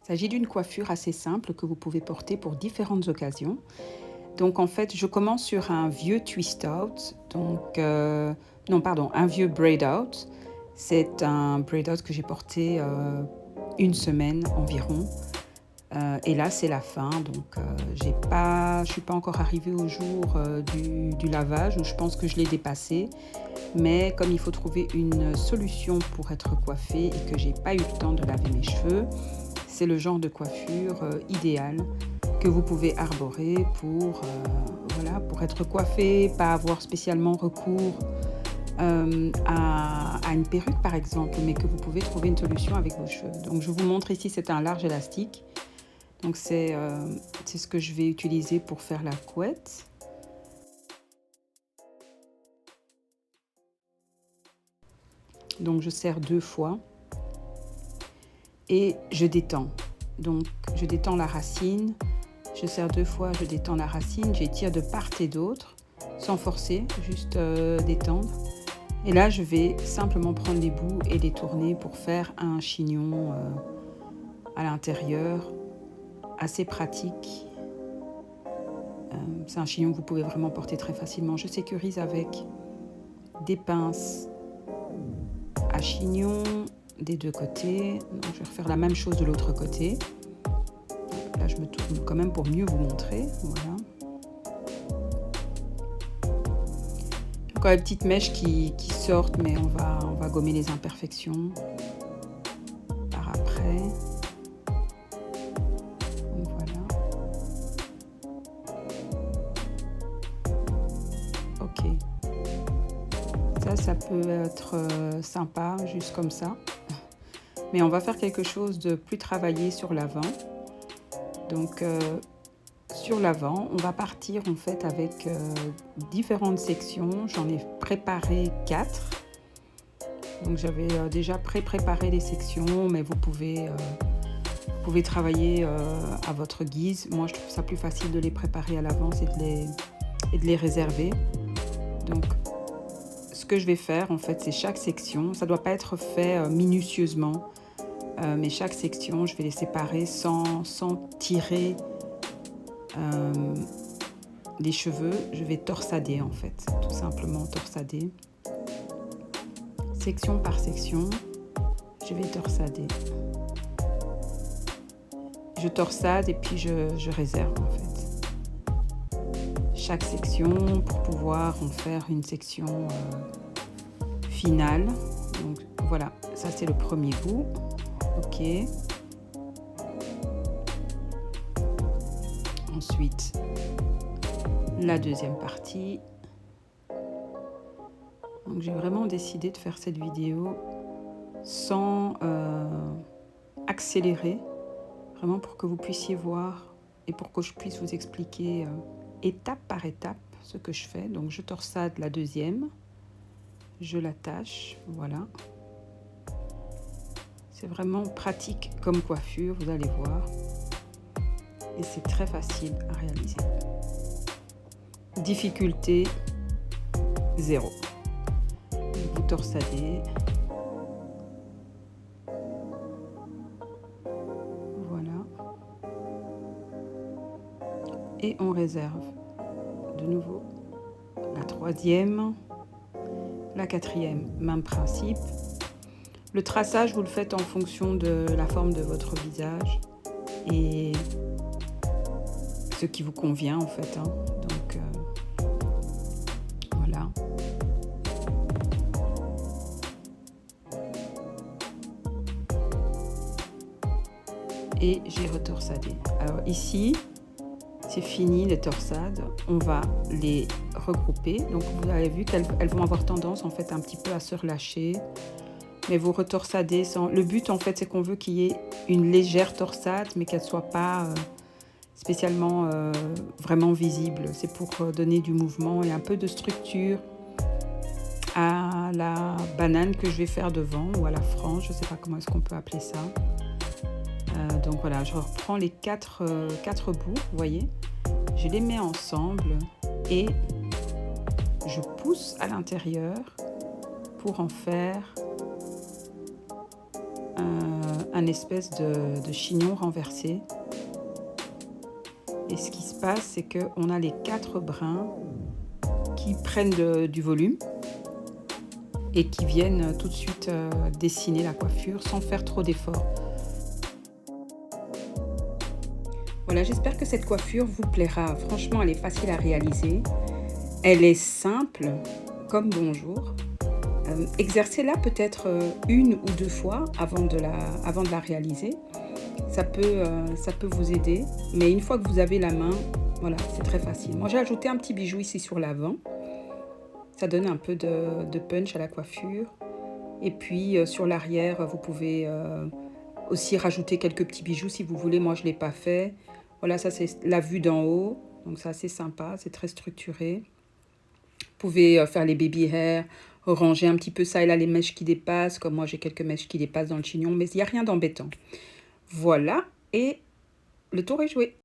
Il s'agit d'une coiffure assez simple que vous pouvez porter pour différentes occasions. Donc en fait, je commence sur un vieux twist out, non pardon, un vieux braid out. C'est un braid out que j'ai porté une semaine environ. Et là, c'est la fin, donc je ne suis pas encore arrivée au jour du lavage, où je pense que je l'ai dépassé. Mais comme il faut trouver une solution pour être coiffée et que j'ai pas eu le temps de laver mes cheveux, c'est le genre de coiffure idéale que vous pouvez arborer pour être coiffé, pas avoir spécialement recours à une perruque par exemple, mais que vous pouvez trouver une solution avec vos cheveux. Donc je vous montre ici, c'est un large élastique. Donc c'est ce que je vais utiliser pour faire la couette. Donc je serre 2 fois et je détends. Donc je détends la racine, je serre 2 fois, je détends la racine, j'étire de part et d'autre, sans forcer, juste détendre. Et là je vais simplement prendre les bouts et les tourner pour faire un chignon à l'intérieur, assez pratique. C'est un chignon que vous pouvez vraiment porter très facilement. Je sécurise avec des pinces à chignon des deux côtés. Donc, je vais refaire la même chose de l'autre côté. Là, je me tourne quand même pour mieux vous montrer. Voilà. Encore les petites mèches qui sortent, mais on va gommer les imperfections par après. Donc, voilà. Ok. Ça peut être sympa, juste comme ça. Mais on va faire quelque chose de plus travaillé sur l'avant. Donc, sur l'avant, on va partir en fait avec différentes sections. J'en ai préparé 4. Donc, j'avais déjà préparé les sections, mais vous pouvez travailler à votre guise. Moi, je trouve ça plus facile de les préparer à l'avance et de les réserver. Donc, ce que je vais faire, en fait, c'est chaque section. Ça ne doit pas être fait minutieusement, mais chaque section, je vais les séparer sans tirer les cheveux. Je vais torsader, en fait, tout simplement torsader. Section par section, je vais torsader. Je torsade et puis je réserve, en fait. Chaque section pour pouvoir en faire une section finale. Donc voilà, ça c'est le premier bout. Ok. Ensuite, la deuxième partie. Donc j'ai vraiment décidé de faire cette vidéo sans accélérer, vraiment pour que vous puissiez voir et pour que je puisse vous expliquer étape par étape ce que je fais. Donc je torsade la deuxième, je l'attache, voilà. C'est vraiment pratique comme coiffure, vous allez voir. Et c'est très facile à réaliser. Difficulté 0. Vous torsadez. Voilà. Et on réserve de nouveau la troisième, la quatrième, même principe. Le traçage, vous le faites en fonction de la forme de votre visage et ce qui vous convient en fait. Donc, voilà. Et j'ai retorsadé. Alors ici, c'est fini les torsades. On va les regrouper. Donc vous avez vu qu'elles vont avoir tendance en fait un petit peu à se relâcher. Mais vous retorsadez sans... Le but en fait c'est qu'on veut qu'il y ait une légère torsade mais qu'elle ne soit pas spécialement vraiment visible. C'est pour donner du mouvement et un peu de structure à la banane que je vais faire devant ou à la frange, je ne sais pas comment est-ce qu'on peut appeler ça. Donc voilà, je reprends les 4 bouts, vous voyez. Je les mets ensemble et je pousse à l'intérieur pour en faire un espèce de chignon renversé. Et ce qui se passe, c'est qu'on a les 4 brins qui prennent du volume et qui viennent tout de suite dessiner la coiffure sans faire trop d'efforts. Voilà, j'espère que cette coiffure vous plaira. Franchement, elle est facile à réaliser. Elle est simple, comme bonjour. Exercez-la peut-être 1 ou 2 fois avant de la réaliser. Ça peut vous aider. Mais une fois que vous avez la main, voilà, c'est très facile. Moi, j'ai ajouté un petit bijou ici sur l'avant. Ça donne un peu de punch à la coiffure. Et puis, sur l'arrière, vous pouvez aussi rajouter quelques petits bijoux si vous voulez. Moi, je ne l'ai pas fait. Voilà, ça, c'est la vue d'en haut. Donc, c'est assez sympa. C'est très structuré. Vous pouvez faire les baby hair, ranger un petit peu ça et là, les mèches qui dépassent. Comme moi, j'ai quelques mèches qui dépassent dans le chignon. Mais il n'y a rien d'embêtant. Voilà. Et le tour est joué.